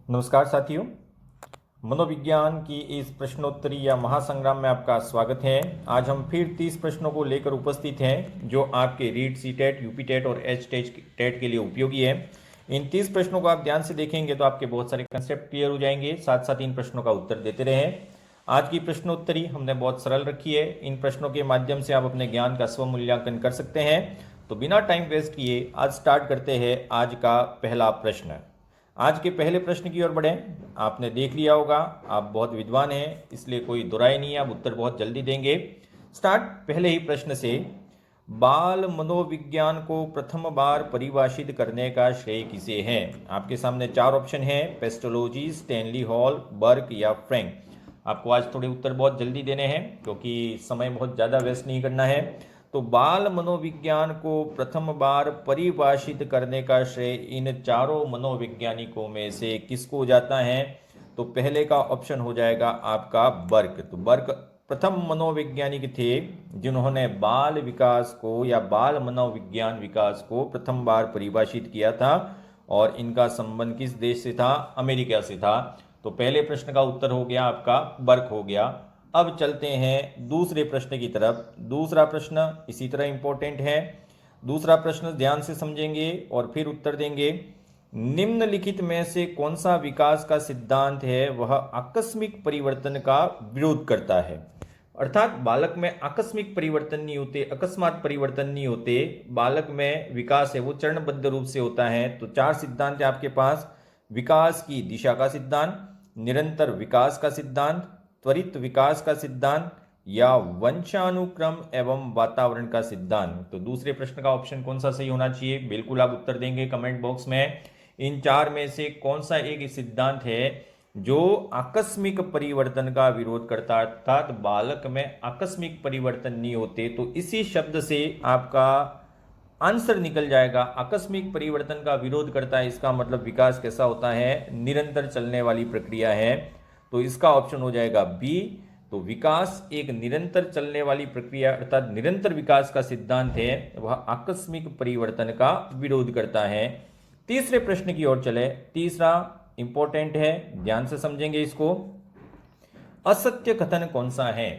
नमस्कार साथियों, मनोविज्ञान की इस प्रश्नोत्तरी या महासंग्राम में आपका स्वागत है। आज हम फिर 30 प्रश्नों को लेकर उपस्थित हैं जो आपके REET C TET, UP TET और एच टेट के लिए उपयोगी है। इन 30 प्रश्नों को आप ध्यान से देखेंगे तो आपके बहुत सारे कंसेप्ट क्लियर हो जाएंगे, साथ साथ इन प्रश्नों का उत्तर देते रहें। आज की प्रश्नोत्तरी हमने बहुत सरल रखी है। इन प्रश्नों के माध्यम से आप अपने ज्ञान का स्वमूल्यांकन कर सकते हैं। तो बिना टाइम वेस्ट किए आज स्टार्ट करते हैं आज का पहला प्रश्न। आज के पहले प्रश्न की ओर बढ़ें। आपने देख लिया होगा, आप बहुत विद्वान हैं, इसलिए कोई दुराई नहीं है, आप उत्तर बहुत जल्दी देंगे। स्टार्ट पहले ही प्रश्न से। बाल मनोविज्ञान को प्रथम बार परिभाषित करने का श्रेय किसे है? आपके सामने 4 ऑप्शन हैं, पेस्टोलॉजी, स्टैनली हॉल, बर्क या फ्रैंक। आपको आज थोड़े उत्तर बहुत जल्दी देने हैं क्योंकि समय बहुत ज़्यादा वेस्ट नहीं करना है। तो बाल मनोविज्ञान को प्रथम बार परिभाषित करने का श्रेय इन चारों मनोवैज्ञानिकों में से किसको जाता है? तो पहले का ऑप्शन हो जाएगा आपका बर्क। तो बर्क प्रथम मनोवैज्ञानिक थे जिन्होंने बाल विकास को या बाल मनोविज्ञान विकास को प्रथम बार परिभाषित किया था और इनका संबंध किस देश से था? अमेरिका से था। तो पहले प्रश्न का उत्तर हो गया आपका बर्क हो गया। अब चलते हैं दूसरे प्रश्न की तरफ। दूसरा प्रश्न इसी तरह इंपॉर्टेंट है। दूसरा प्रश्न ध्यान से समझेंगे और फिर उत्तर देंगे। निम्नलिखित में से कौन सा विकास का सिद्धांत है वह आकस्मिक परिवर्तन का विरोध करता है? अर्थात बालक में आकस्मिक परिवर्तन नहीं होते, अकस्मात परिवर्तन नहीं होते। बालक में विकास है वो चरणबद्ध रूप से होता है। तो 4 सिद्धांत है आपके पास। विकास की दिशा का सिद्धांत, निरंतर विकास का सिद्धांत, त्वरित विकास का सिद्धांत या वंशानुक्रम एवं वातावरण का सिद्धांत। तो दूसरे प्रश्न का ऑप्शन कौन सा सही होना चाहिए? बिल्कुल आप उत्तर देंगे कमेंट बॉक्स में। इन 4 में से कौन सा एक सिद्धांत है जो आकस्मिक परिवर्तन का विरोध करता है? अर्थात बालक में आकस्मिक परिवर्तन नहीं होते। तो इसी शब्द से आपका आंसर निकल जाएगा। आकस्मिक परिवर्तन का विरोध करता है, इसका मतलब विकास कैसा होता है? निरंतर चलने वाली प्रक्रिया है। तो इसका ऑप्शन हो जाएगा बी। तो विकास एक निरंतर चलने वाली प्रक्रिया अर्थात निरंतर विकास का सिद्धांत है, वह आकस्मिक परिवर्तन का विरोध करता है। तीसरे प्रश्न की ओर चले। तीसरा इंपॉर्टेंट है, ध्यान से समझेंगे इसको। असत्य कथन कौन सा है?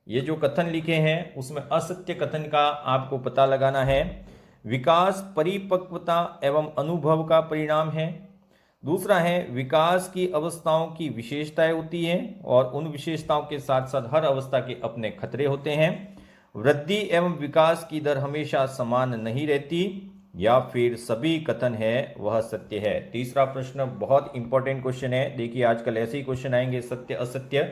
ये जो कथन लिखे हैं उसमें असत्य कथन का आपको पता लगाना है। विकास परिपक्वता एवं अनुभव का परिणाम है। दूसरा है विकास की अवस्थाओं की विशेषताएं होती हैं और उन विशेषताओं के साथ साथ हर अवस्था के अपने खतरे होते हैं। वृद्धि एवं विकास की दर हमेशा समान नहीं रहती, या फिर सभी कथन है वह सत्य है। तीसरा प्रश्न बहुत इंपॉर्टेंट क्वेश्चन है। देखिए आजकल ऐसे ही क्वेश्चन आएंगे, सत्य असत्य।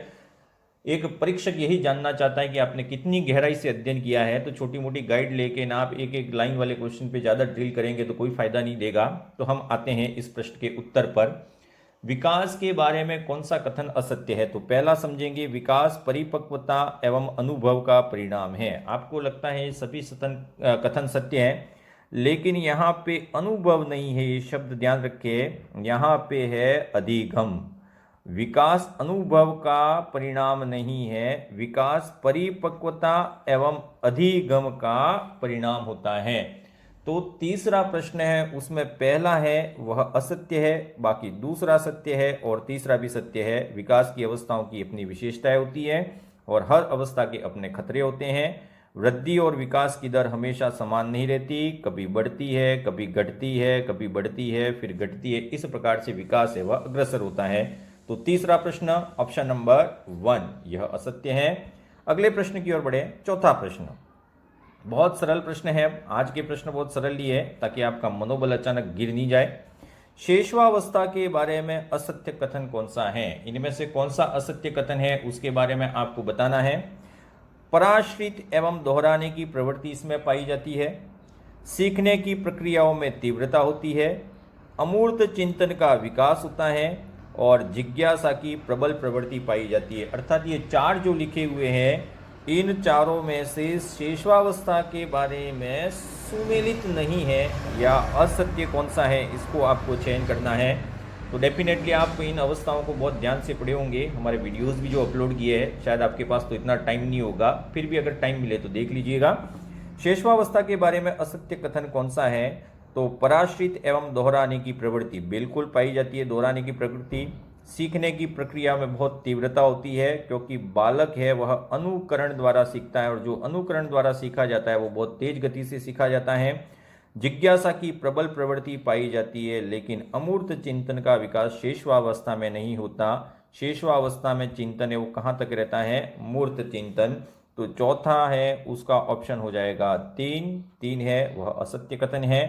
एक परीक्षक यही जानना चाहता है कि आपने कितनी गहराई से अध्ययन किया है। तो छोटी मोटी गाइड लेके ना आप एक एक लाइन वाले क्वेश्चन पे ज़्यादा ड्रिल करेंगे तो कोई फायदा नहीं देगा। तो हम आते हैं इस प्रश्न के उत्तर पर। विकास के बारे में कौन सा कथन असत्य है? तो पहला समझेंगे, विकास परिपक्वता एवं अनुभव का परिणाम है। आपको लगता है सभी कथन सत्य है, लेकिन यहाँ पे अनुभव नहीं है, ये शब्द ध्यान रखिए। यहाँ पे है अधिगम। विकास अनुभव का परिणाम नहीं है, विकास परिपक्वता एवं अधिगम का परिणाम होता है। तो तीसरा प्रश्न है उसमें पहला है वह असत्य है, बाकी दूसरा सत्य है और तीसरा भी सत्य है। विकास की अवस्थाओं की अपनी विशेषताएं होती है और हर अवस्था के अपने खतरे होते हैं। वृद्धि और विकास की दर हमेशा समान नहीं रहती, कभी बढ़ती है, कभी घटती है, कभी बढ़ती है, फिर घटती है। इस प्रकार से विकास है वह अग्रसर होता है। तो तीसरा प्रश्न ऑप्शन नंबर 1 यह असत्य है। अगले प्रश्न की ओर बढ़े। चौथा प्रश्न बहुत सरल प्रश्न है। आज के प्रश्न बहुत सरल ही है ताकि आपका मनोबल अचानक गिर नहीं जाए। शेषवावस्था के बारे में असत्य कथन कौन सा है? इनमें से कौन सा असत्य कथन है उसके बारे में आपको बताना है। पराश्रित एवं दोहराने की प्रवृत्ति इसमें पाई जाती है। सीखने की प्रक्रियाओं में तीव्रता होती है। अमूर्त चिंतन का विकास होता है और जिज्ञासा की प्रबल प्रवृत्ति पाई जाती है। अर्थात ये 4 जो लिखे हुए हैं, इन चारों में से शेषवावस्था के बारे में सुमेलित नहीं है या असत्य कौन सा है, इसको आपको चयन करना है। तो डेफिनेटली आप इन अवस्थाओं को बहुत ध्यान से पढ़े होंगे। हमारे वीडियोस भी जो अपलोड किए हैं, शायद आपके पास तो इतना टाइम नहीं होगा, फिर भी अगर टाइम मिले तो देख लीजिएगा। शेषवावस्था के बारे में असत्य कथन कौन सा है? तो पराश्रित एवं दोहराने की प्रवृत्ति बिल्कुल पाई जाती है, दोहराने की प्रवृत्ति। सीखने की प्रक्रिया में बहुत तीव्रता होती है, क्योंकि बालक है वह अनुकरण द्वारा सीखता है, और जो अनुकरण द्वारा सीखा जाता है वो बहुत तेज गति से सीखा जाता है। जिज्ञासा की प्रबल प्रवृत्ति पाई जाती है, लेकिन अमूर्त चिंतन का विकास शेषवावस्था में नहीं होता। शेषवावस्था में चिंतन है वो कहाँ तक रहता है? मूर्त चिंतन। तो चौथा है उसका ऑप्शन हो जाएगा 3। 3 है वह असत्य कथन है।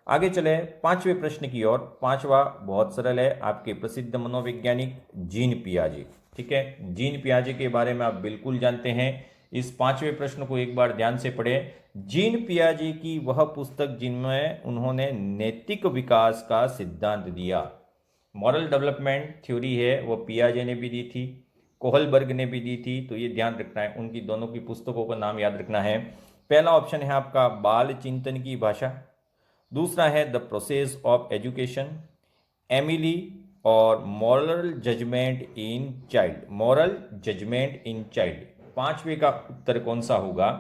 आगे चले पांचवें प्रश्न की ओर। पांचवा बहुत सरल है, आपके प्रसिद्ध मनोवैज्ञानिक जीन पियाजे। ठीक है, जीन पियाजे के बारे में आप बिल्कुल जानते हैं। इस पांचवें प्रश्न को एक बार ध्यान से पढ़ें। जीन पियाजे की वह पुस्तक जिनमें उन्होंने नैतिक विकास का सिद्धांत दिया, मॉरल डेवलपमेंट थ्योरी है, वो पियाजे ने भी दी थी, कोहलबर्ग ने भी दी थी। तो ये ध्यान रखना है, उनकी दोनों की पुस्तकों का नाम याद रखना है। पहला ऑप्शन है आपका बाल चिंतन की भाषा, दूसरा है the process of education, Emile, और moral judgement in child. Moral judgement in child, पांचवे का उत्तर कौन सा होगा?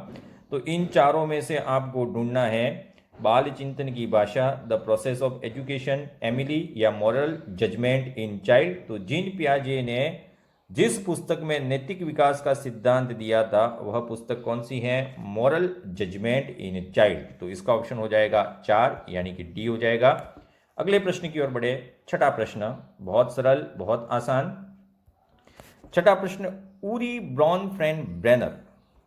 तो इन चारों में से आपको ढूंढना है, बाल चिंतन की भाषा, the process of education, Emily, या मॉरल जजमेंट इन चाइल्ड। तो जीन पियाजे ने जिस पुस्तक में नैतिक विकास का सिद्धांत दिया था वह पुस्तक कौन सी है? Moral judgement in child. तो इसका ऑप्शन हो जाएगा 4, यानी कि डी हो जाएगा। अगले प्रश्न की ओर बढ़े। छठा प्रश्न बहुत सरल, बहुत आसान। छठा प्रश्न, ऊरी ब्रॉनफ्रेंड ब्रेनर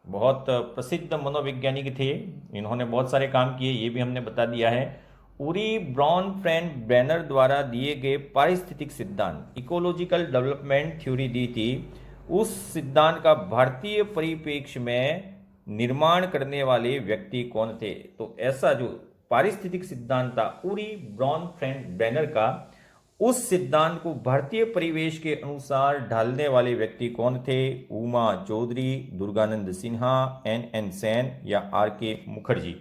बहुत प्रसिद्ध मनोवैज्ञानिक थे, इन्होंने बहुत सारे काम किए, ये भी हमने बता दिया है। ऊरी ब्रॉनफ्रेंड ब्रेनर द्वारा दिए गए पारिस्थितिक सिद्धांत, इकोलॉजिकल डेवलपमेंट थ्योरी दी थी, उस सिद्धांत का भारतीय परिप्रेक्ष्य में निर्माण करने वाले व्यक्ति कौन थे? तो ऐसा जो पारिस्थितिक सिद्धांत था ऊरी ब्रॉनफ्रेंड ब्रेनर का, उस सिद्धांत को भारतीय परिवेश के अनुसार ढालने वाले व्यक्ति कौन थे? उमा चौधरी, दुर्गानंद सिन्हा, एन सेन, या आर.के. मुखर्जी।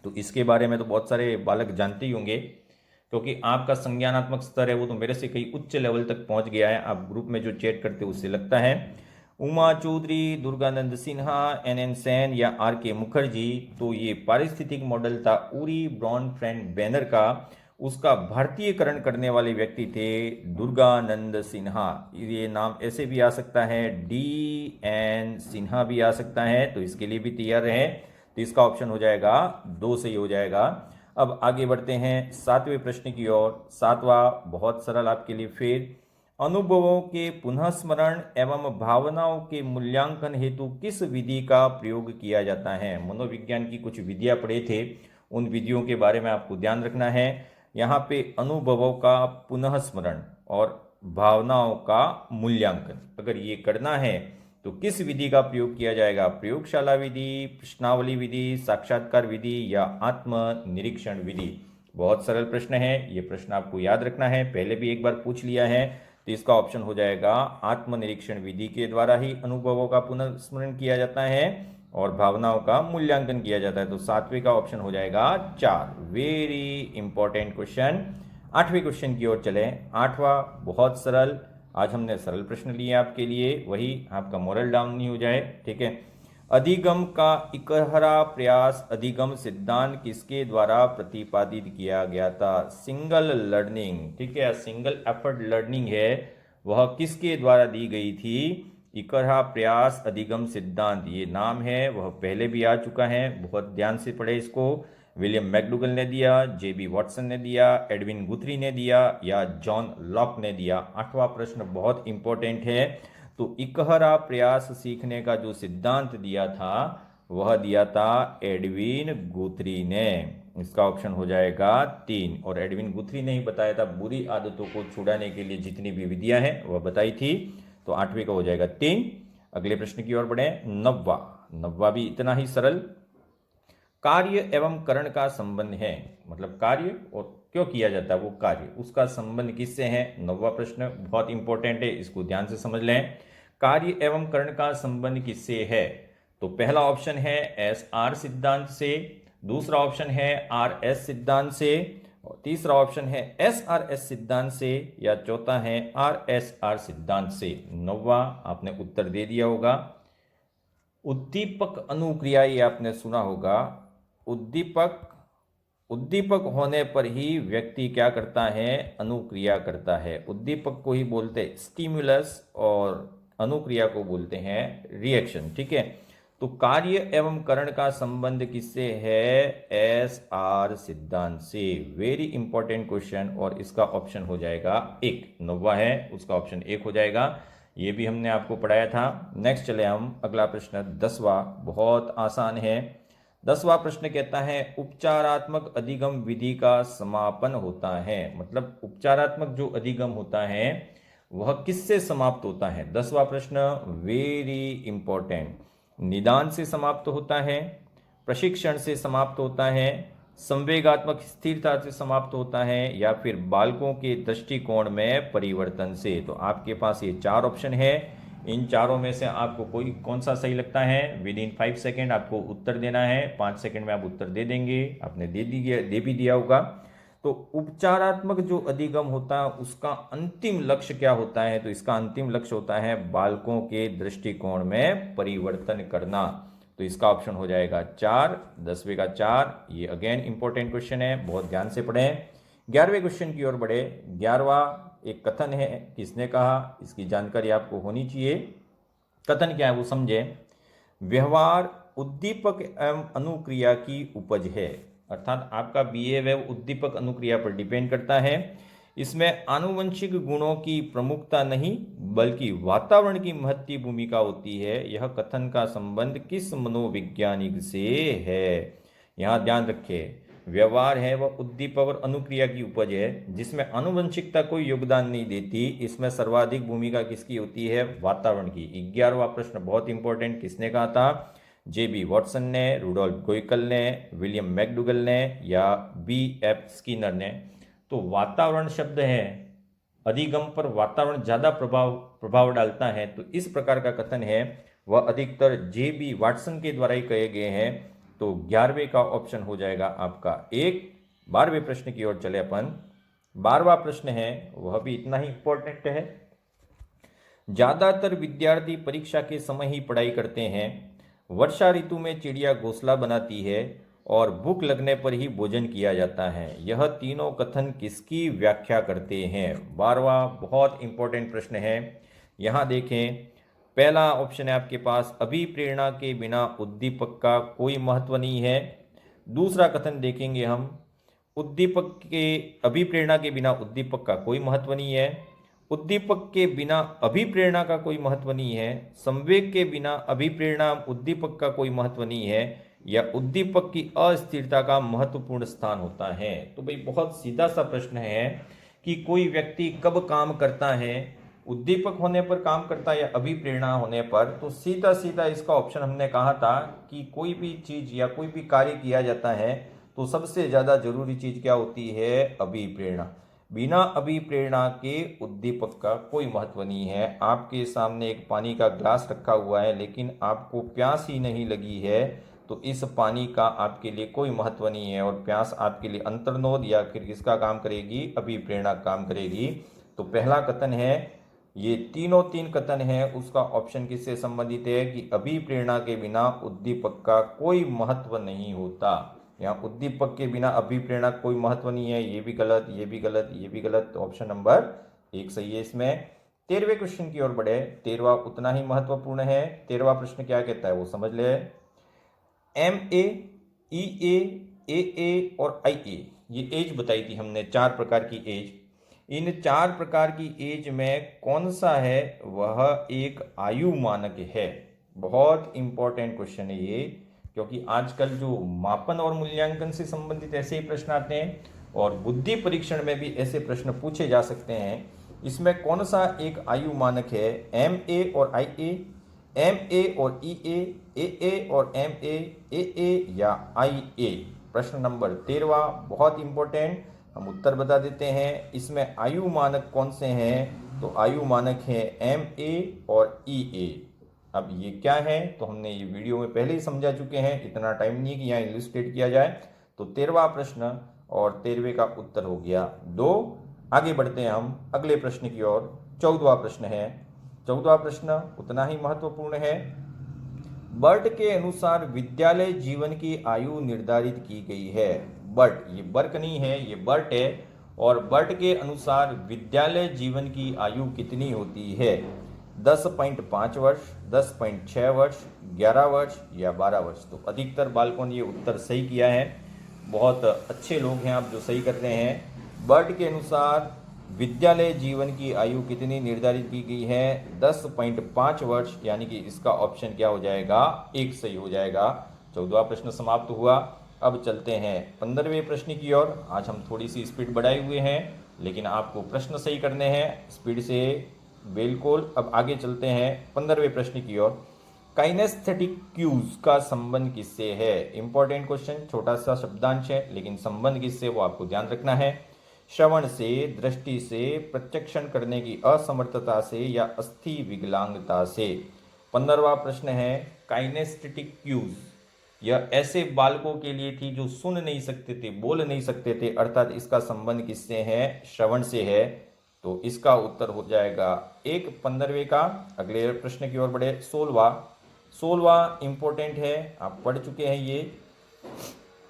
तो इसके बारे में तो बहुत सारे बालक जानते ही होंगे, क्योंकि आपका संज्ञानात्मक स्तर है वो तो मेरे से कई उच्च लेवल तक पहुंच गया है, आप ग्रुप में जो चैट करते हो उससे लगता है। उमा चौधरी, दुर्गानंद सिन्हा, एन सेन, या आर.के. मुखर्जी। तो ये पारिस्थितिक मॉडल था ऊरी ब्रॉनफ्रेंड ब्रेनर का, उसका भारतीयकरण करने वाले व्यक्ति थे दुर्गानंद सिन्हा। ये नाम ऐसे भी आ सकता है, D.N. सिन्हा भी आ सकता है, तो इसके लिए भी तैयार रहें। तो इसका ऑप्शन हो जाएगा 2, सही हो जाएगा। अब आगे बढ़ते हैं सातवें प्रश्न की ओर। सातवां बहुत सरल आपके लिए फिर, अनुभवों के पुनः स्मरण एवं भावनाओं के मूल्यांकन हेतु किस विधि का प्रयोग किया जाता है? मनोविज्ञान की कुछ विधियां पढ़े थे, उन विधियों के बारे में आपको ध्यान रखना है। यहाँ पे अनुभवों का पुनः स्मरण और भावनाओं का मूल्यांकन अगर ये करना है तो किस विधि का प्रयोग किया जाएगा? प्रयोगशाला विधि, प्रश्नावली विधि, साक्षात्कार विधि, या आत्मनिरीक्षण विधि। बहुत सरल प्रश्न है, ये प्रश्न आपको याद रखना है, पहले भी एक बार पूछ लिया है। तो इसका ऑप्शन हो जाएगा आत्मनिरीक्षण विधि के द्वारा ही अनुभवों का पुनर्स्मरण किया जाता है और भावनाओं का मूल्यांकन किया जाता है। तो सातवें का ऑप्शन हो जाएगा 4। Very important question. आठवें क्वेश्चन की ओर चले। आठवां बहुत सरल, आज हमने सरल प्रश्न लिए आपके लिए, वही आपका मोरल डाउन नहीं हो जाए। ठीक है, अधिगम का इकहरा प्रयास अधिगम सिद्धांत किसके द्वारा प्रतिपादित किया गया था? Single learning. ठीक है, सिंगल एफर्ट लर्निंग है वह किसके द्वारा दी गई थी? इकहरा प्रयास अधिगम सिद्धांत, ये नाम है वह पहले भी आ चुका है, बहुत ध्यान से पढ़े इसको। विलियम मैकडूगल ने दिया, जेबी वॉटसन ने दिया, एडविन गुथरी ने दिया, या जॉन लॉक ने दिया? आठवां प्रश्न बहुत इंपॉर्टेंट है। तो इकहरा प्रयास सीखने का जो सिद्धांत दिया था वह दिया था एडविन गुथरी ने। इसका ऑप्शन हो जाएगा 3। और एडविन गुथरी ने ही बताया था बुरी आदतों को छुड़ाने के लिए जितनी भी विधियां हैं वह बताई थी। तो आठवीं का हो जाएगा 3। अगले प्रश्न की ओर बढ़े। नब्बा भी इतना ही सरल, कार्य एवं करण का संबंध है, मतलब कार्य और क्यों किया जाता है वो कार्य, उसका संबंध किससे है? नौवां प्रश्न बहुत इंपॉर्टेंट है, इसको ध्यान से समझ लें। कार्य एवं करण का संबंध किससे है? तो पहला ऑप्शन है SR सिद्धांत से, दूसरा ऑप्शन है RS सिद्धांत से, और तीसरा ऑप्शन है SRS सिद्धांत से, या चौथा है RSR सिद्धांत से। नौवां आपने उत्तर दे दिया होगा। उद्दीपक अनुक्रिया, ये आपने सुना होगा। उद्दीपक उद्दीपक होने पर ही व्यक्ति क्या करता है, अनुक्रिया करता है। उद्दीपक को ही बोलते हैं स्टिमुलस और अनुक्रिया को बोलते हैं रिएक्शन। ठीक है, तो कार्य एवं करण का संबंध किससे है, एस आर सिद्धांत से। वेरी इंपॉर्टेंट क्वेश्चन, और इसका ऑप्शन हो जाएगा एक। 9वां है उसका ऑप्शन एक हो जाएगा, ये भी हमने आपको पढ़ाया था। नेक्स्ट चले हम अगला प्रश्न 10वां, बहुत आसान है। 10वां प्रश्न कहता है उपचारात्मक अधिगम विधि का समापन होता है। मतलब उपचारात्मक जो अधिगम होता है वह किससे समाप्त होता है। 10वां प्रश्न वेरी इंपॉर्टेंट। निदान से समाप्त होता है, प्रशिक्षण से समाप्त होता है, संवेगात्मक स्थिरता से समाप्त होता है, या फिर बालकों के दृष्टिकोण में परिवर्तन से। तो आपके पास ये 4 ऑप्शन है। इन चारों में से आपको कोई कौन सा सही लगता है, विद इन 5 सेकेंड आपको उत्तर देना है। 5 सेकेंड में आप उत्तर दे देंगे, आपने दे भी दिया होगा। तो उपचारात्मक जो अधिगम होता है उसका अंतिम लक्ष्य क्या होता है, तो इसका अंतिम लक्ष्य होता है बालकों के दृष्टिकोण में परिवर्तन करना। तो इसका ऑप्शन हो जाएगा 4, 10वें का 4। ये अगेन इंपॉर्टेंट क्वेश्चन है, बहुत ध्यान से पढ़ें। 11वें क्वेश्चन की ओर बढ़े। 11वां एक कथन है, किसने कहा, इसकी जानकारी आपको होनी चाहिए। कथन क्या है वो समझे। व्यवहार उद्दीपक एवं अनुक्रिया की उपज है, अर्थात आपका बिहेवियर उद्दीपक अनुक्रिया पर डिपेंड करता है। इसमें आनुवंशिक गुणों की प्रमुखता नहीं बल्कि वातावरण की महत्वपूर्ण भूमिका होती है। यह कथन का संबंध किस मनोवैज्ञानिक से है। यहाँ ध्यान रखें, व्यवहार है वह उद्दीपक और अनुक्रिया की उपज है, जिसमें आनुवंशिकता कोई योगदान नहीं देती। इसमें सर्वाधिक भूमिका किसकी होती है, वातावरण की। 11वां प्रश्न बहुत इंपॉर्टेंट, किसने कहा था, जेबी वॉटसन ने, रुडोल्फ गोइकल ने, विलियम मैकडुगल ने, या बी.एफ. स्किनर ने। तो वातावरण शब्द है, अधिगम पर वातावरण ज़्यादा प्रभाव डालता है। तो इस प्रकार का कथन है वह अधिकतर जेबी वाटसन के द्वारा ही कहे गए हैं। तो 11वें का ऑप्शन हो जाएगा आपका एक। 12वें प्रश्न की ओर चले अपन। 12वां प्रश्न है वह भी इतना ही इंपॉर्टेंट है। ज्यादातर विद्यार्थी परीक्षा के समय ही पढ़ाई करते हैं। वर्षा ऋतु में चिड़िया घोंसला बनाती है और भूख लगने पर ही भोजन किया जाता है। यह तीनों कथन किसकी व्याख्या करते हैं। 12वां बहुत इंपॉर्टेंट प्रश्न है। यहाँ देखें, पहला ऑप्शन है आपके पास, अभिप्रेरणा के बिना उद्दीपक का कोई महत्व नहीं है। दूसरा कथन देखेंगे हम, उद्दीपक के अभिप्रेरणा के बिना उद्दीपक का कोई महत्व नहीं है। उद्दीपक के बिना अभिप्रेरणा का कोई महत्व नहीं है। संवेग के बिना अभिप्रेरणा उद्दीपक का कोई महत्व नहीं है, या उद्दीपक की अस्थिरता का महत्वपूर्ण स्थान होता है। तो भाई बहुत सीधा सा प्रश्न है कि कोई व्यक्ति कब काम करता है, उद्दीपक होने पर काम करता है या अभिप्रेरणा होने पर। तो सीधा सीधा इसका ऑप्शन हमने कहा था कि कोई भी चीज या कोई भी कार्य किया जाता है तो सबसे ज्यादा जरूरी चीज क्या होती है, अभिप्रेरणा। बिना अभिप्रेरणा के उद्दीपक का कोई महत्व नहीं है। आपके सामने एक पानी का ग्लास रखा हुआ है लेकिन आपको प्यास ही नहीं लगी है, तो इस पानी का आपके लिए कोई महत्व नहीं है, और प्यास आपके लिए अंतर्नोद या फिर किसका काम करेगी, अभिप्रेरणा काम करेगी। तो पहला कथन है, ये तीनों 3 कथन है, उसका ऑप्शन किससे संबंधित है कि अभिप्रेरणा के बिना उद्दीपक का कोई महत्व नहीं होता। यहाँ उद्दीपक के बिना अभिप्रेरणा कोई महत्व नहीं है, ये भी गलत, ये भी गलत, ये भी गलत। तो ऑप्शन नंबर 1 सही है इसमें। 13वें क्वेश्चन की ओर बढ़े। 13वां उतना ही महत्वपूर्ण है। 13वां प्रश्न क्या कहता है वो समझ ले। MA, EA, AA और IA, ये एज बताई थी हमने, 4 प्रकार की एज। इन 4 प्रकार की एज में कौन सा है, वह एक आयु मानक है। बहुत इंपॉर्टेंट क्वेश्चन है ये, क्योंकि आजकल जो मापन और मूल्यांकन से संबंधित ऐसे ही प्रश्न आते हैं और बुद्धि परीक्षण में भी ऐसे प्रश्न पूछे जा सकते हैं। इसमें कौन सा एक आयु मानक है, MA और IA, MA और EA, AA और MA, AA या IA। प्रश्न नंबर 13वां बहुत इंपॉर्टेंट, हम उत्तर बता देते हैं। इसमें आयु मानक कौन से हैं, तो आयु मानक है MA और EA। अब ये क्या है, तो हमने ये वीडियो में पहले ही समझा चुके हैं, इतना टाइम नहीं कि यहाँ इलस्ट्रेट किया जाए। तो 13वां प्रश्न और 13वें का उत्तर हो गया 2। आगे बढ़ते हैं हम अगले प्रश्न की ओर। 14वां प्रश्न है। 14वां प्रश्न उतना ही महत्वपूर्ण है। बर्ट के अनुसार विद्यालय जीवन की आयु निर्धारित की गई है। बर्ट, ये बर्क नहीं है, ये बर्ट है। और बर्ट के अनुसार विद्यालय जीवन की आयु कितनी होती है? 10.5 वर्ष, 10.6 वर्ष, 11 वर्ष या 12 वर्ष। तो अधिकतर बालकों ने ये उत्तर सही किया है। बहुत अच्छे लोग हैं आप जो सही कर रहे हैं। बर्ट के अनुसार विद्यालय जीवन की आयु कितनी निर्धारित की गई है? 10.5 वर्ष, यानी कि इसका ऑप्शन क्या हो जाएगा? एक सही हो जाएगा। 14वां प्रश्न समाप्त हुआ। अब चलते हैं 15वें प्रश्न की ओर। आज हम थोड़ी सी स्पीड बढ़ाए हुए हैं, लेकिन आपको प्रश्न सही करने हैं स्पीड से। बिल्कुल, अब आगे चलते हैं 15वें प्रश्न की ओर। काइनेस्थेटिक क्यूज का संबंध किससे है? इंपॉर्टेंट क्वेश्चन, छोटा सा शब्दांश है, लेकिन संबंध किससे वो आपको ध्यान रखना है। श्रवण से, दृष्टि से, प्रत्यक्षण करने की असमर्थता से या अस्थि विकलांगता से। 15वां प्रश्न है काइनेस्थेटिक क्यूज। यह ऐसे बालकों के लिए थी जो सुन नहीं सकते थे, बोल नहीं सकते थे, अर्थात इसका संबंध किससे है? श्रवण से है। तो इसका उत्तर हो जाएगा एक 15वें का। अगले प्रश्न की ओर बढ़े। 16वां इंपॉर्टेंट है, आप पढ़ चुके हैं ये।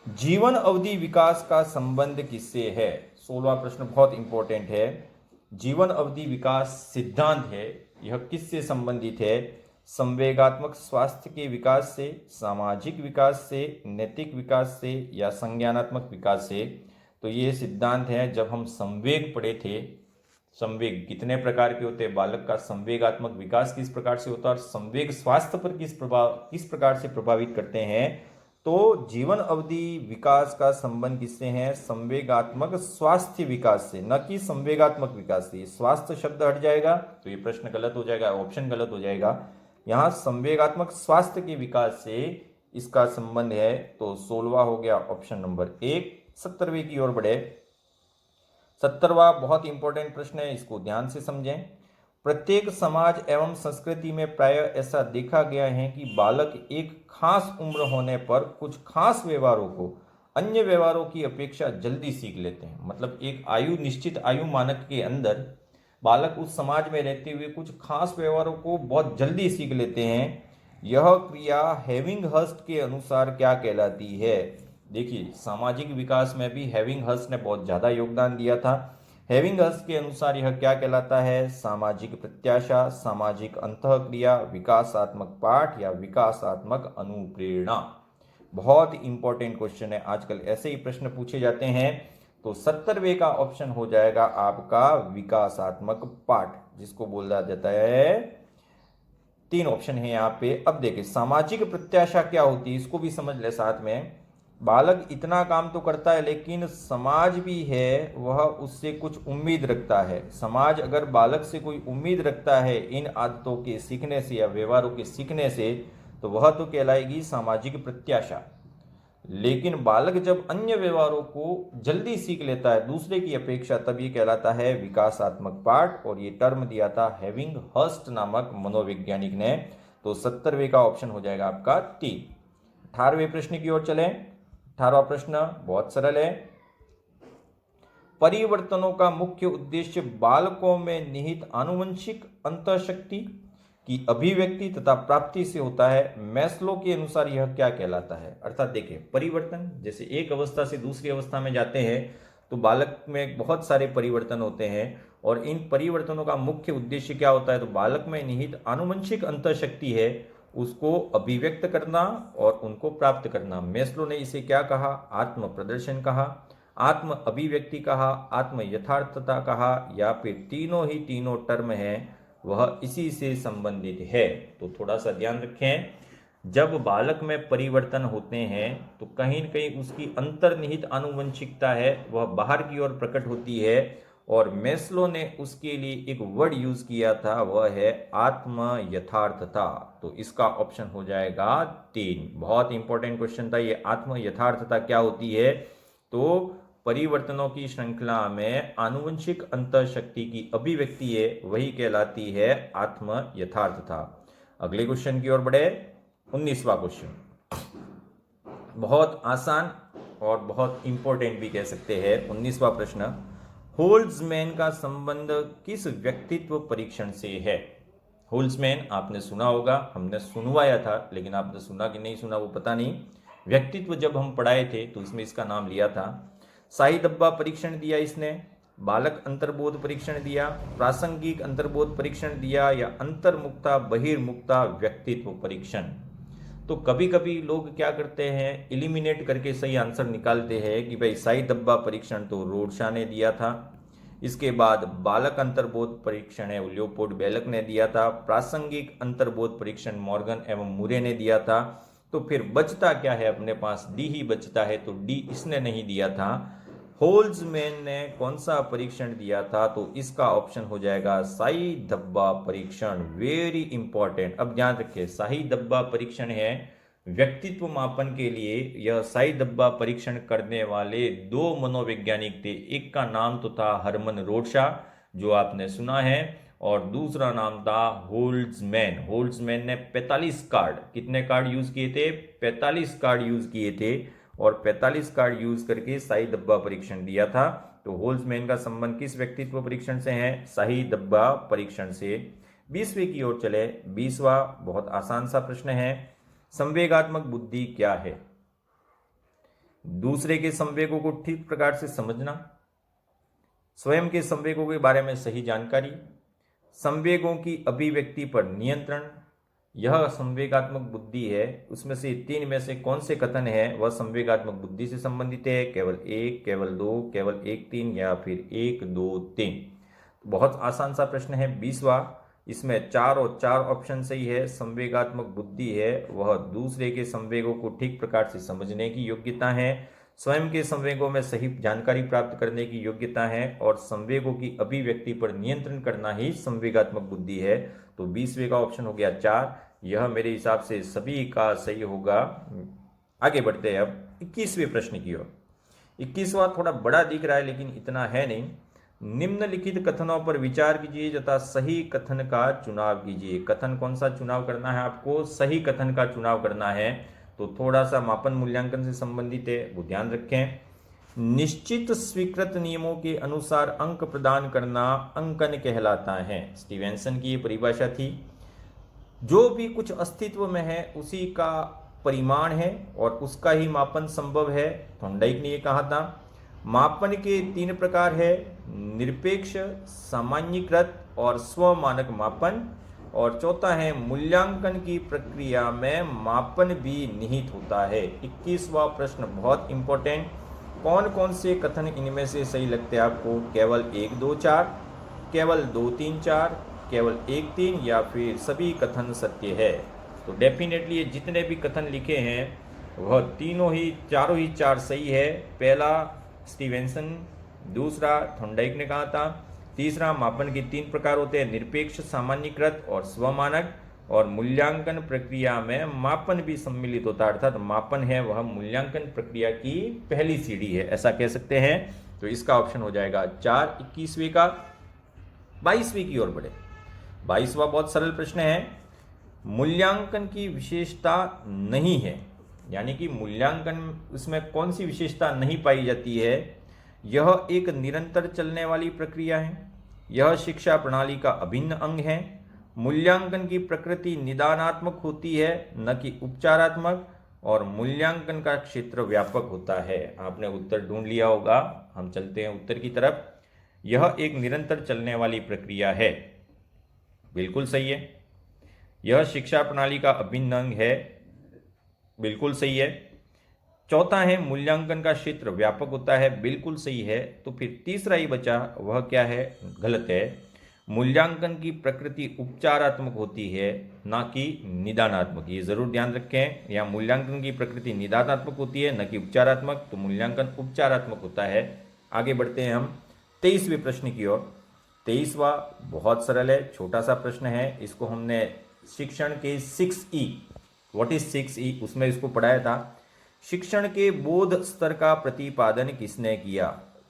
जीवन अवधि विकास का संबंध किससे है? 16वां प्रश्न बहुत इंपॉर्टेंट है। जीवन अवधि विकास सिद्धांत है, यह किससे संबंधित है? संवेगात्मक स्वास्थ्य के विकास से, सामाजिक विकास से, नैतिक विकास से या संज्ञानात्मक विकास से। तो ये सिद्धांत है। जब हम संवेग पढ़े थे, संवेग कितने प्रकार के होते हैं, बालक का संवेगात्मक विकास किस प्रकार से होता है और संवेग स्वास्थ्य पर किस प्रकार से प्रभावित करते हैं, तो जीवन अवधि विकास का संबंध किससे है? संवेगात्मक स्वास्थ्य विकास से, न कि संवेगात्मक विकास से। स्वास्थ्य शब्द हट जाएगा तो ये प्रश्न गलत हो जाएगा, ऑप्शन गलत हो जाएगा। यहाँ संवेगात्मक स्वास्थ्य के विकास से इसका संबंध है। तो 16वां हो गया ऑप्शन नंबर 1। 17वें की ओर बढ़े। 17वां बहुत इंपॉर्टेंट प्रश्न है, इसको ध्यान से समझें। प्रत्येक समाज एवं संस्कृति में प्रायः ऐसा देखा गया है कि बालक एक खास उम्र होने पर कुछ खास व्यवहारों को अन्य व्यवहारों की अपेक्षा जल्दी सीख लेते हैं। मतलब एक आयु, निश्चित आयु मानक के अंदर बालक उस समाज में रहते हुए कुछ खास व्यवहारों को बहुत जल्दी सीख लेते हैं। यह क्रिया हेविंगहर्स्ट के अनुसार क्या कहलाती है? देखिए, सामाजिक विकास में भी हेविंगहर्स्ट ने बहुत ज़्यादा योगदान दिया था। हेविंगहर्स्ट के अनुसार यह क्या कहलाता है? सामाजिक प्रत्याशा, सामाजिक अंतःक्रिया, विकासात्मक पाठ या विकासात्मक अनुप्रेरणा। बहुत इंपॉर्टेंट क्वेश्चन है, आजकल ऐसे ही प्रश्न पूछे जाते हैं। तो 70वें का ऑप्शन हो जाएगा आपका विकासात्मक पाठ, जिसको बोला जाता है। 3 ऑप्शन है यहाँ पे। अब देखिए, सामाजिक प्रत्याशा क्या होती है, इसको भी समझ ले साथ में। बालक इतना काम तो करता है, लेकिन समाज भी है, वह उससे कुछ उम्मीद रखता है। समाज अगर बालक से कोई उम्मीद रखता है इन आदतों के सीखने से या व्यवहारों के सीखने से, तो वह तो कहलाएगी सामाजिक प्रत्याशा। लेकिन बालक जब अन्य व्यवहारों को जल्दी सीख लेता है दूसरे की अपेक्षा, तब ये कहलाता है विकासात्मक पाठ। और ये टर्म दिया था हेविंगहर्स्ट नामक मनोवैज्ञानिक ने। तो 70वें का ऑप्शन हो जाएगा आपका 3। 18वें प्रश्न की ओर चलें। 18वां प्रश्न बहुत सरल है। परिवर्तनों का मुख्य उद्देश्य बालकों में निहित आनुवंशिक अंतःशक्ति की अभिव्यक्ति तथा प्राप्ति से होता है। मैस्लो के अनुसार यह क्या कहलाता है? अर्थात देखिए, परिवर्तन, जैसे एक अवस्था से दूसरी अवस्था में जाते हैं तो बालक में बहुत सारे परिवर्तन होते हैं, और इन परिवर्तनों का मुख्य उद्देश्य क्या होता है? तो बालक में निहित आनुवंशिक अंतःशक्ति है, उसको अभिव्यक्त करना और उनको प्राप्त करना। मैस्लो ने इसे क्या कहा? आत्म प्रदर्शन कहा, आत्म अभिव्यक्ति कहा, आत्म यथार्थता कहा, या फिर तीनों टर्म हैं वह इसी से संबंधित है। तो थोड़ा सा ध्यान रखें, जब बालक में परिवर्तन होते हैं तो कहीं न कहीं उसकी अंतर्निहित आनुवंशिकता है, वह बाहर की ओर प्रकट होती है। और मैस्लो ने उसके लिए एक वर्ड यूज किया था, वह है आत्म यथार्थता। तो इसका ऑप्शन हो जाएगा 3। बहुत इंपॉर्टेंट क्वेश्चन था ये। आत्म यथार्थता क्या होती है? तो परिवर्तनों की श्रृंखला में आनुवंशिक अंतःशक्ति की अभिव्यक्ति है, वही कहलाती है आत्म यथार्थता। अगले क्वेश्चन की ओर बढ़े। 19वां क्वेश्चन बहुत आसान और बहुत इंपॉर्टेंट भी कह सकते हैं। 19वां प्रश्न, होल्ट्जमैन का संबंध किस व्यक्तित्व परीक्षण से है? होल्समैन आपने सुना होगा, हमने सुनवाया था, लेकिन आपने सुना कि नहीं सुना वो पता नहीं। व्यक्तित्व जब हम पढ़ाए थे तो उसमें इसका नाम लिया था। शाही डब्बा परीक्षण दिया इसने, बालक अंतर्बोध परीक्षण दिया, प्रासंगिक अंतर्बोध परीक्षण दिया, या अंतर्मुक्ता बहिर्मुक्ता व्यक्तित्व परीक्षण। तो कभी कभी लोग क्या करते हैं, इलिमिनेट करके सही आंसर निकालते हैं कि भाई शाही डब्बा परीक्षण तो रोडशा ने दिया था, इसके बाद बालक अंतर्बोध परीक्षण है लियोपोल्ड बेलक ने दिया था, प्रासंगिक अंतर्बोध परीक्षण मॉर्गन एवं मुरे ने दिया था। तो फिर बचता क्या है अपने पास, डी ही बचता है, तो डी इसने नहीं दिया था। होल्समैन ने कौन सा परीक्षण दिया था, तो इसका ऑप्शन हो जाएगा शाही डब्बा परीक्षण। वेरी इंपॉर्टेंट, अब ध्यान रखिए, शाही डब्बा परीक्षण है व्यक्तित्व मापन के लिए। यह शाही डब्बा परीक्षण करने वाले दो मनोवैज्ञानिक थे, एक का नाम तो था हरमन रोडशा जो आपने सुना है, और दूसरा नाम था होल्समैन। होल्समैन ने 45 कार्ड, कितने कार्ड यूज किए थे, 45 कार्ड यूज किए थे, और 45 कार्ड यूज करके शाही डब्बा परीक्षण दिया था। तो होल्समैन का संबंध किस व्यक्तित्व परीक्षण से है, शाही डब्बा परीक्षण से। 20वें की ओर चले, 20वां बहुत आसान सा प्रश्न है, संवेगात्मक बुद्धि क्या है। दूसरे के संवेगों को ठीक प्रकार से समझना, स्वयं के संवेगों के बारे में सही जानकारी, संवेगों की अभिव्यक्ति पर नियंत्रण, यह संवेगात्मक बुद्धि है। उसमें से 3 में से कौन से कथन है वह संवेगात्मक बुद्धि से संबंधित है, केवल 1, केवल 2, केवल 1 3, या फिर 1 2 3। बहुत आसान सा प्रश्न है 20वां, इसमें 4 और 4 ऑप्शन सही है। संवेगात्मक बुद्धि है वह दूसरे के संवेगों को ठीक प्रकार से समझने की योग्यता है, स्वयं के संवेगों में सही जानकारी प्राप्त करने की योग्यता है, और संवेगों की अभिव्यक्ति पर नियंत्रण करना ही संवेगात्मक बुद्धि है। तो 20वें का ऑप्शन हो गया 4, यह मेरे हिसाब से सभी का सही होगा। आगे बढ़ते हैं अब 21वें प्रश्न की ओर। 21वां थोड़ा बड़ा दिख रहा है लेकिन इतना है नहीं। निम्नलिखित कथनों पर विचार कीजिए तथा सही कथन का चुनाव कीजिए। कथन कौन सा चुनाव करना है आपको, सही कथन का चुनाव करना है। तो थोड़ा सा मापन मूल्यांकन से संबंधित है, वो ध्यान रखें। निश्चित स्वीकृत नियमों के अनुसार अंक प्रदान करना अंकन कहलाता है, स्टीवेंसन की ये परिभाषा थी। जो भी कुछ अस्तित्व में है उसी का परिमाण है और उसका ही मापन संभव है, थॉर्नडाइक ने ये कहा था। मापन के 3 प्रकार है, निरपेक्ष, सामान्यीकृत और स्वमानक मापन। और चौथा है मूल्यांकन की प्रक्रिया में मापन भी निहित होता है। 21वां प्रश्न बहुत इंपॉर्टेंट, कौन कौन से कथन इनमें से सही लगते हैं आपको, केवल 1 2 4, केवल 2 3 4, केवल 1 3, या फिर सभी कथन सत्य है। तो डेफिनेटली ये जितने भी कथन लिखे हैं वह चारों ही 4 सही है। पहला स्टीवेंसन, दूसरा थॉर्नडाइक ने कहा था, तीसरा मापन के 3 प्रकार होते हैं, निरपेक्ष, सामान्यीकृत और स्वमानक, और मूल्यांकन प्रक्रिया में मापन भी सम्मिलित होता है, अर्थात मापन है वह मूल्यांकन प्रक्रिया की पहली सीढ़ी है, ऐसा कह सकते हैं। तो इसका ऑप्शन हो जाएगा 4 21वें का। 22वें की ओर बढ़े। 22वां बहुत सरल प्रश्न है, मूल्यांकन की विशेषता नहीं है, यानी कि मूल्यांकन उसमें कौन सी विशेषता नहीं पाई जाती है। यह एक निरंतर चलने वाली प्रक्रिया है, यह शिक्षा प्रणाली का अभिन्न अंग है, मूल्यांकन की प्रकृति निदानात्मक होती है न कि उपचारात्मक, और मूल्यांकन का क्षेत्र व्यापक होता है। आपने उत्तर ढूंढ लिया होगा, हम चलते हैं उत्तर की तरफ। यह एक निरंतर चलने वाली प्रक्रिया है, बिल्कुल सही है। यह शिक्षा प्रणाली का अभिन्न अंग है, बिल्कुल सही है। चौथा है मूल्यांकन का क्षेत्र व्यापक होता है, बिल्कुल सही है। तो फिर तीसरा ही बचा, वह क्या है, गलत है। मूल्यांकन की प्रकृति उपचारात्मक होती है ना कि निदानात्मक, ये जरूर ध्यान रखें। या मूल्यांकन की प्रकृति निदानात्मक होती है न कि उपचारात्मक, तो मूल्यांकन उपचारात्मक होता है। आगे बढ़ते हैं हम 23वें प्रश्न की ओर। 23वां बहुत सरल है, छोटा सा प्रश्न है। इसको हमने शिक्षण के 6E, व्हाट इज 6E, उसमें इसको पढ़ाया था। शिक्षण के बोध स्तर का प्रतिपादन किसने किया।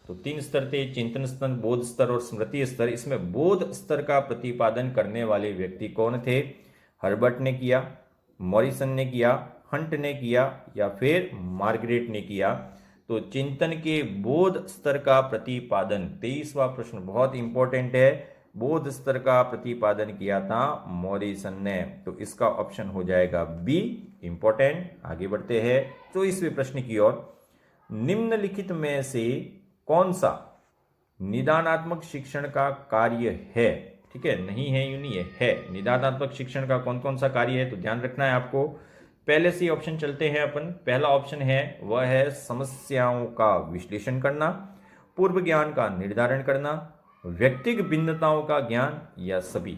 तो 3 स्तर थे, चिंतन स्तर, बोध स्तर और स्मृति स्तर। इसमें बोध स्तर का प्रतिपादन करने वाले व्यक्ति कौन थे, हर्बर्ट ने किया, मॉरिसन ने किया, हंट ने किया, या फिर मार्गरेट ने किया। तो चिंतन के बोध स्तर का प्रतिपादन, 23वां प्रश्न बहुत इंपॉर्टेंट है। बौद्ध स्तर का प्रतिपादन किया था मॉरिसन ने। तो इसका ऑप्शन हो जाएगा बी, इंपॉर्टेंट। आगे बढ़ते हैं 24वें प्रश्न की ओर। निम्नलिखित में से कौन सा निदानात्मक शिक्षण का कार्य है? ठीक है, नहीं है यूं नहीं है। निदानात्मक शिक्षण का कौन कौन सा कार्य है तो ध्यान रखना है आपको। पहले से ऑप्शन चलते हैं अपन। पहला ऑप्शन है वह है समस्याओं का विश्लेषण करना, पूर्व ज्ञान का निर्धारण करना, व्यक्तिगत भिन्नताओं का ज्ञान, या सभी।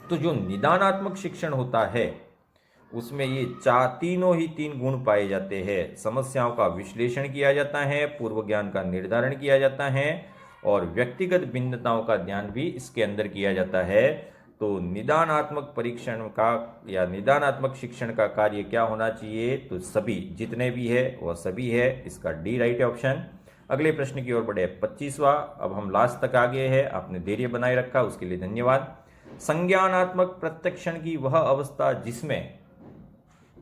तो जो निदानात्मक शिक्षण होता है उसमें ये तीनों ही तीन गुण पाए जाते हैं। समस्याओं का विश्लेषण किया जाता है, पूर्व ज्ञान का निर्धारण किया जाता है और व्यक्तिगत भिन्नताओं का ध्यान भी इसके अंदर किया जाता है। तो निदानात्मक परीक्षण का या निदानात्मक शिक्षण का कार्य क्या होना चाहिए? तो सभी, जितने भी है वह सभी है। इसका डी राइट ऑप्शन। अगले प्रश्न की ओर बढ़े 25वां। अब हम लास्ट तक आ गए हैं, आपने धैर्य बनाए रखा उसके लिए धन्यवाद। संज्ञानात्मक प्रत्यक्षण की वह अवस्था जिसमें,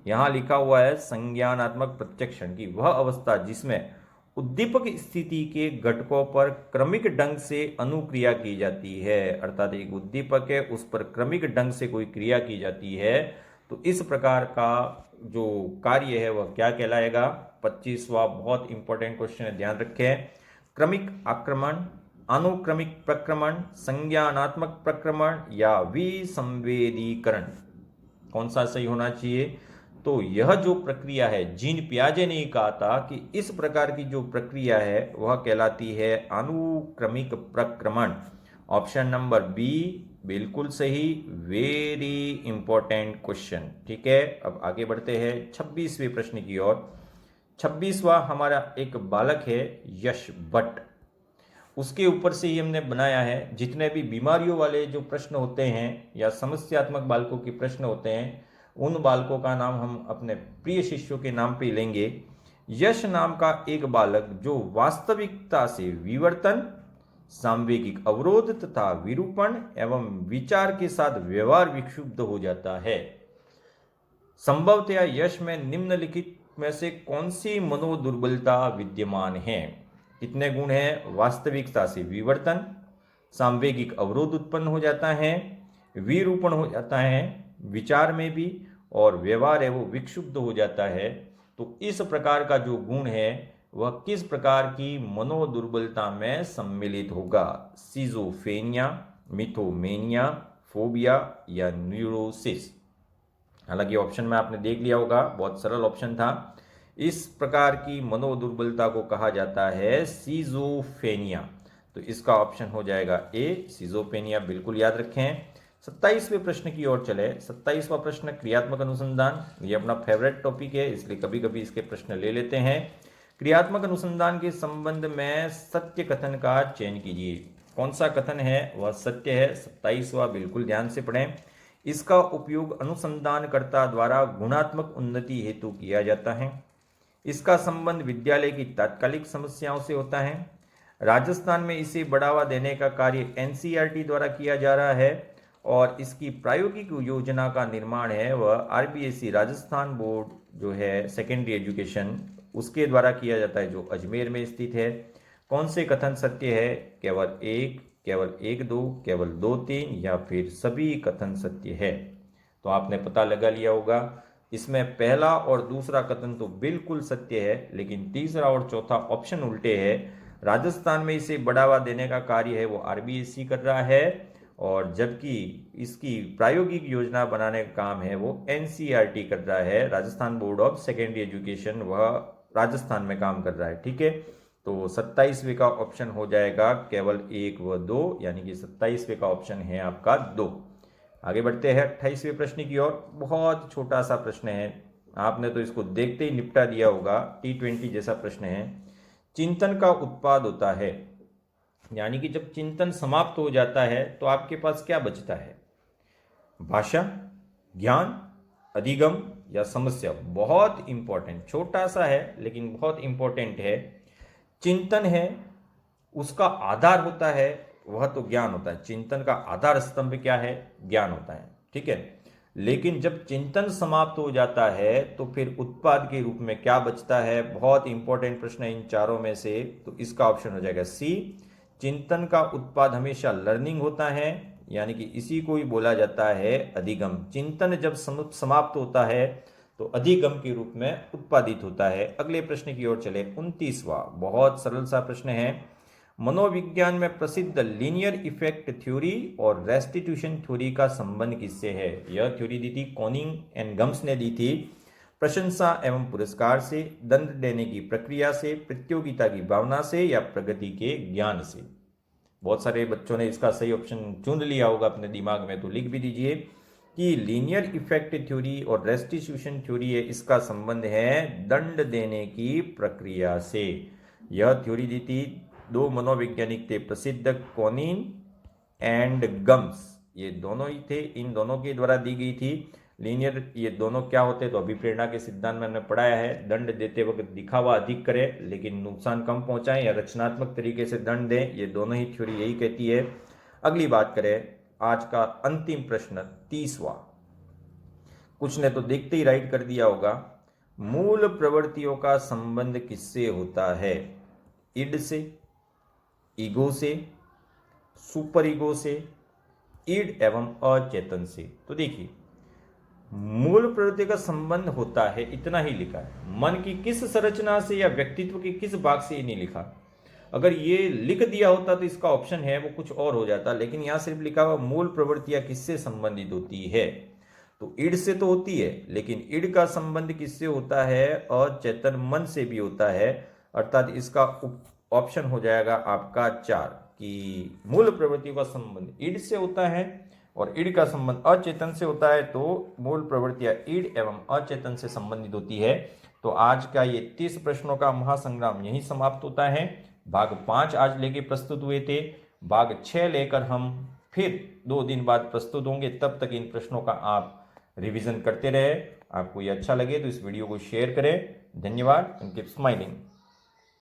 यहां लिखा हुआ है संज्ञानात्मक प्रत्यक्षण की वह अवस्था जिसमें उद्दीपक स्थिति के घटकों पर क्रमिक ढंग से अनुक्रिया की जाती है। अर्थात एक उद्दीपक है उस पर क्रमिक ढंग से कोई क्रिया की जाती है, तो इस प्रकार का जो कार्य है वह क्या कहलाएगा? 25वां बहुत इंपॉर्टेंट क्वेश्चन है, ध्यान रखें। क्रमिक आक्रमण, अनुक्रमिक प्रक्रमण, संज्ञानात्मक प्रक्रमण या विसंवेदीकरण, कौन सा सही होना चाहिए? तो यह जो प्रक्रिया है, जीन पियाजे ने कहा था कि इस प्रकार की जो प्रक्रिया है वह कहलाती है अनुक्रमिक प्रक्रमण। ऑप्शन नंबर बी बिल्कुल सही, वेरी इंपॉर्टेंट क्वेश्चन। ठीक है, अब आगे बढ़ते हैं 26वें प्रश्न की ओर। 26वां हमारा एक बालक है यश भट्ट, उसके ऊपर से ही हमने बनाया है। जितने भी बीमारियों वाले जो प्रश्न होते हैं या समस्यात्मक बालकों के प्रश्न होते हैं उन बालकों का नाम हम अपने प्रिय शिष्यों के नाम पे लेंगे। यश नाम का एक बालक जो वास्तविकता से विवर्तन, सांवेगिक अवरोध तथा विरूपण एवं विचार के साथ व्यवहार विक्षुब्ध हो जाता है। संभवतया यश में निम्नलिखित में से कौन सी मनोदुर्बलता विद्यमान है? कितने गुण हैं? वास्तविकता से विवर्तन, सांवेगिक अवरोध उत्पन्न हो जाता है, विरूपण हो जाता है विचार में भी, और व्यवहार है वो विक्षुब्ध हो जाता है। तो इस प्रकार का जो गुण है वह किस प्रकार की मनोदुर्बलता में सम्मिलित होगा? सिजोफेनिया, मिथोमेनिया, फोबिया या न्यूरोसिस। हालांकि ऑप्शन में आपने देख लिया होगा, बहुत सरल ऑप्शन था। इस प्रकार की मनोदुर्बलता को कहा जाता है सिजोफेनिया। तो इसका ऑप्शन हो जाएगा ए, सिजोफेनिया। बिल्कुल याद रखें। 27वें प्रश्न की ओर चले। 27वां प्रश्न क्रियात्मक अनुसंधान, ये अपना फेवरेट टॉपिक है इसलिए कभी कभी इसके प्रश्न ले लेते हैं। क्रियात्मक अनुसंधान के संबंध में सत्य कथन का चयन कीजिए। कौन सा कथन है वह सत्य है? 27वां बिल्कुल ध्यान से पढ़ें। इसका उपयोग अनुसंधानकर्ता द्वारा गुणात्मक उन्नति हेतु किया जाता है। इसका संबंध विद्यालय की तात्कालिक समस्याओं से होता है। राजस्थान में इसे बढ़ावा देने का कार्य एनसीईआरटी द्वारा किया जा रहा है और इसकी प्रायोगिक योजना का निर्माण है वह आरबीएसई राजस्थान बोर्ड जो है सेकेंडरी एजुकेशन उसके द्वारा किया जाता है, जो अजमेर में स्थित है। कौन से कथन सत्य है? केवल एक, केवल 1 2, केवल 2 3 या फिर सभी कथन सत्य है? तो आपने पता लगा लिया होगा। इसमें पहला और दूसरा कथन तो बिल्कुल सत्य है, लेकिन तीसरा और चौथा ऑप्शन उल्टे है। राजस्थान में इसे बढ़ावा देने का कार्य है वो आरबीएसई कर रहा है, और जबकि इसकी प्रायोगिक योजना बनाने का काम है वो एनसीईआरटी कर रहा है। Rajasthan board of secondary education वह राजस्थान में काम कर रहा है। ठीक है, तो 27वें का ऑप्शन हो जाएगा केवल 1 व 2, यानी कि 27वें का ऑप्शन है आपका 2। आगे बढ़ते हैं 28वें प्रश्न की ओर। बहुत छोटा सा प्रश्न है, आपने तो इसको देखते ही निपटा दिया होगा। T20 जैसा प्रश्न है। चिंतन का उत्पाद होता है, यानी कि जब चिंतन समाप्त हो जाता है तो आपके पास क्या बचता है? भाषा, ज्ञान, अधिगम या समस्या? बहुत इंपॉर्टेंट, छोटा सा है लेकिन बहुत इंपॉर्टेंट है। चिंतन है, उसका आधार होता है वह तो ज्ञान होता है। चिंतन का आधार स्तंभ क्या है? ज्ञान होता है। ठीक है, लेकिन जब चिंतन समाप्त हो जाता है तो फिर उत्पाद के रूप में क्या बचता है? बहुत इंपॉर्टेंट प्रश्न है इन चारों में से, तो इसका ऑप्शन हो जाएगा सी, चिंतन का उत्पाद हमेशा लर्निंग होता है, यानी कि इसी को ही बोला जाता है अधिगम। चिंतन जब समाप्त होता है तो अधिगम के रूप में उत्पादित होता है। अगले प्रश्न की ओर चले। 29वां बहुत सरल सा प्रश्न है। मनोविज्ञान में प्रसिद्ध लीनियर इफेक्ट थ्योरी और रेस्टिट्यूशन थ्योरी का संबंध किससे है? यह थ्योरी दी थी कॉनिंग एंड गम्स ने दी थी। प्रशंसा एवं पुरस्कार से, दंड देने की प्रक्रिया से, प्रतियोगिता की भावना से या प्रगति के ज्ञान से? बहुत सारे बच्चों ने इसका सही ऑप्शन चुन लिया होगा अपने दिमाग में, तो लिख भी दीजिए कि लीनियर इफेक्ट थ्योरी और रेस्टिट्यूशन थ्योरी है, इसका संबंध है दंड देने की प्रक्रिया से। यह थ्योरी दी थी दो मनोवैज्ञानिक थे प्रसिद्ध, कॉनिन एंड गम्स, ये दोनों ही थे, इन दोनों के द्वारा दी गई थी। लीनियर ये दोनों क्या होते हैं तो अभिप्रेरणा के सिद्धांत में हमने पढ़ाया है, दंड देते वक्त दिखावा अधिक करें लेकिन नुकसान कम पहुंचाएं या रचनात्मक तरीके से दंड दें, ये दोनों ही थ्योरी यही कहती है। अगली बात करें, आज का अंतिम प्रश्न 30वां। कुछ ने तो देखते ही राइट कर दिया होगा। मूल प्रवृत्तियों का संबंध किससे होता है? इड से, ईगो से, सुपर ईगो से, ईड एवं अचेतन से? तो देखिए, मूल प्रवृत्ति का संबंध होता है, इतना ही लिखा है। मन की किस संरचना से या व्यक्तित्व के किस भाग से ये नहीं लिखा। अगर ये लिख दिया होता तो इसका ऑप्शन है वो कुछ और हो जाता, लेकिन यहां सिर्फ लिखा हुआ मूल प्रवृत्तियां किससे संबंधित होती है। तो ईड से तो होती है, लेकिन ईड का संबंध किससे होता है? अचेतन मन से भी होता है। अर्थात इसका ऑप्शन हो जाएगा आपका 4 कि मूल प्रवृत्तियों का संबंध ईड से होता है और ईड का संबंध अचेतन से होता है। तो मूल प्रवृत्तियां ईड एवं अचेतन से संबंधित होती है। तो आज का ये 30 प्रश्नों का महासंग्राम यही समाप्त होता है। भाग 5 आज लेके प्रस्तुत हुए थे, भाग 6 लेकर हम फिर 2 दिन बाद प्रस्तुत होंगे। तब तक इन प्रश्नों का आप रिवीजन करते रहे। आपको ये अच्छा लगे तो इस वीडियो को शेयर करें। धन्यवाद एंड कीप स्माइलिंग।